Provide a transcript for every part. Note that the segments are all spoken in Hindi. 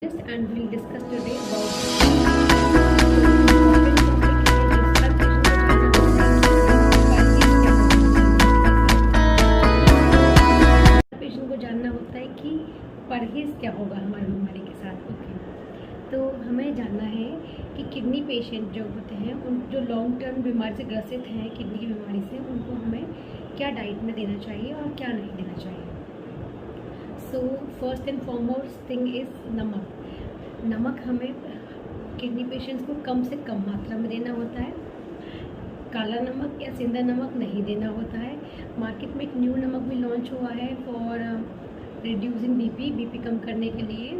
And we'll discuss today about patient को जानना होता है कि परहेज क्या होगा हमारी बीमारी के साथ। ओके, तो हमें जानना है कि किडनी पेशेंट जो होते हैं, उन जो लॉन्ग टर्म बीमारी से ग्रसित हैं, किडनी की बीमारी से, उनको हमें क्या डाइट में देना चाहिए और क्या नहीं देना चाहिए। So first and foremost thing is नमक। नमक हमें किडनी पेशेंट्स को कम से कम मात्रा में देना होता है। काला नमक या सेंधा नमक नहीं देना होता है। मार्केट में एक न्यू नमक भी लॉन्च हुआ है फॉर रिड्यूसिंग बीपी कम करने के लिए,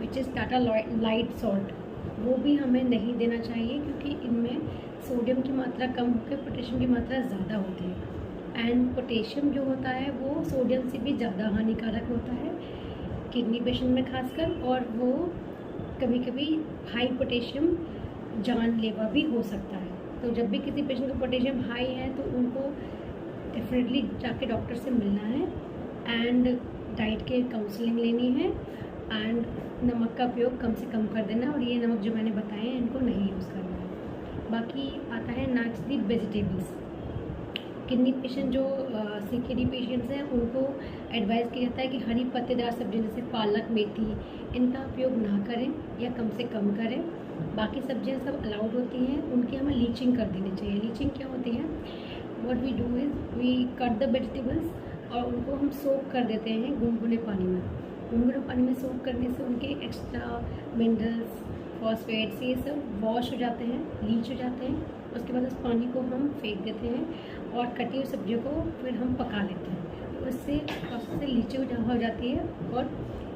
which is Tata light salt. वो भी हमें नहीं देना चाहिए क्योंकि इनमें सोडियम की मात्रा कम होकर पोटेशियम की मात्रा ज़्यादा होती है। एंड पोटेशियम जो होता है वो सोडियम से भी ज़्यादा हानिकारक होता है किडनी पेशेंट में खासकर, और वो कभी कभी हाई पोटेशियम जानलेवा भी हो सकता है। तो जब भी किसी पेशेंट का पोटेशियम हाई है तो उनको डेफिनेटली जाके डॉक्टर से मिलना है एंड डाइट के काउंसलिंग लेनी है एंड नमक का उपयोग कम से कम कर देना, और ये नमक जो मैंने बताए हैं इनको नहीं यूज़ करना है। बाकी आता है नेक्स्ट दी वेजिटेबल्स। किडनी पेशेंट जो सीकेडी पेशेंट्स हैं उनको एडवाइस किया जाता है कि हरी पत्तेदार सब्जी जैसे पालक, मेथी, इनका उपयोग ना करें या कम से कम करें। बाकी सब्जियां सब अलाउड होती हैं, उनकी हमें लीचिंग कर देनी चाहिए। लीचिंग क्या होती है? What we do is we cut the vegetables और उनको हम सोक कर देते हैं गुनगुने पानी में। गुनगुने पानी में सोक करने से उनके एक्स्ट्रा मिनरल्स, फॉस्फेट्स, ये सब वॉश हो जाते हैं, लीच हो जाते हैं। उसके बाद उस पानी को हम फेंक देते हैं और कटी हुई सब्जियों को फिर हम पका लेते हैं। तो इससे प्रोसेस से लीची हो जाती है और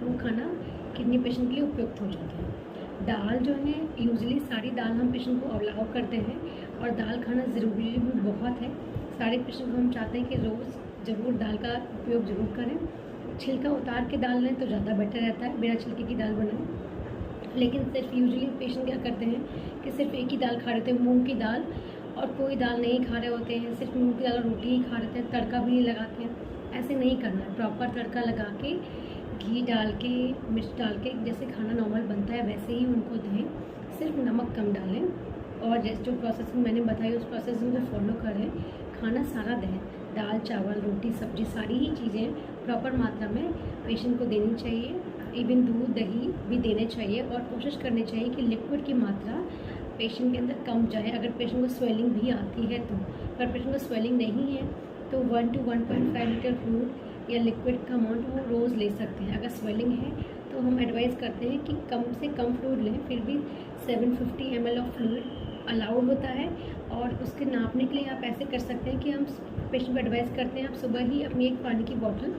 वो खाना किडनी पेशेंट के लिए उपयुक्त हो जाता है। दाल जो है, यूजुअली सारी दाल हम पेशेंट को अलाउ करते हैं और दाल खाना ज़रूरी भी बहुत है। सारे पेशेंट को हम चाहते हैं कि रोज़ ज़रूर दाल का उपयोग ज़रूर करें। छिलका उतार के दाल लें तो ज़्यादा बेटर रहता है, बिना छिलके की दाल बनाएं। लेकिन सिर्फ यूजुअली पेशेंट क्या करते हैं कि सिर्फ एक ही दाल खा रहे थे, मूंग की दाल, और कोई दाल नहीं खा रहे होते हैं, सिर्फ मूंग की दाल और रोटी ही खा रहे थे, तड़का भी नहीं लगाते हैं। ऐसे नहीं करना है, प्रॉपर तड़का लगा के, घी डाल के, मिर्च डाल के, जैसे खाना नॉर्मल बनता है वैसे ही उनको दें। सिर्फ नमक कम डालें और जैसे जो प्रोसेसिंग मैंने बताई उस प्रोसेसिंग को फॉलो करें। खाना सारा दें, दाल, चावल, रोटी, सब्जी, सारी ही चीज़ें प्रॉपर मात्रा में पेशेंट को देनी चाहिए। इवन दूध, दही भी देने चाहिए और कोशिश करनी चाहिए कि लिक्विड की मात्रा पेशेंट के अंदर कम जाए। अगर पेशेंट को स्वेलिंग भी आती है तो, पर पेशेंट को स्वेलिंग नहीं है तो 1 to 1.5 लीटर फ्लूइड या लिक्विड का अमाउंट वो रोज़ ले सकते हैं। अगर स्वेलिंग है तो हम एडवाइस करते हैं कि कम से कम फ्लूइड लें, फिर भी 750 ml ऑफ फ्लूइड अलाउड होता है। और उसके नापने के लिए आप ऐसे कर सकते हैं कि हम पेशेंट को एडवाइस करते हैं आप सुबह ही अपनी एक पानी की बॉटल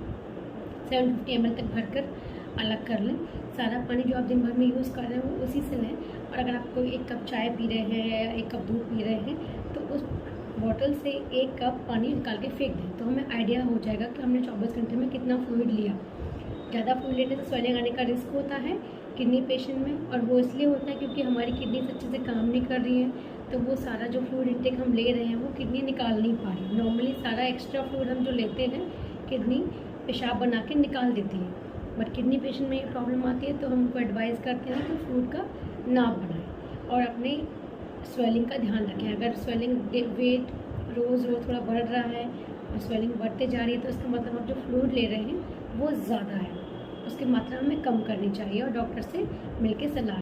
750 ml तक भरकर अलग कर लें। सारा पानी जो आप दिन भर में यूज़ कर रहे हैं वो उसी से लें। और अगर आप कोई 1 कप चाय पी रहे हैं या 1 कप दूध पी रहे हैं तो उस बॉटल से 1 कप पानी निकाल के फेंक दें, तो हमें आइडिया हो जाएगा कि हमने 24 घंटे में कितना फ्लूइड लिया। ज़्यादा फ्लूइड लेने से स्वेलिंग आने का रिस्क होता है किडनी पेशेंट में, और वो इसलिए होता है क्योंकि हमारी किडनी अच्छे से काम नहीं कर रही है। तो वो सारा जो फ्लूइड इंटेक हम ले रहे हैं वो किडनी निकाल नहीं पा रही। नॉर्मली सारा एक्स्ट्रा फ्लूइड हम जो लेते हैं किडनी पेशाब बना के निकाल देती है, बट किडनी पेशेंट में ये प्रॉब्लम आती है। तो हम उनको एडवाइस करते हैं कि फ्लूइड का नाप बनाएं और अपने स्वेलिंग का ध्यान रखें। अगर स्वेलिंग वेट रोज़ थोड़ा बढ़ रहा है और स्वेलिंग बढ़ते जा रही है तो इसका मतलब आप जो फ्लूइड ले रहे हैं वो ज़्यादा है, उसकी मात्रा हमें कम करनी चाहिए और डॉक्टर से मिलकर सलाह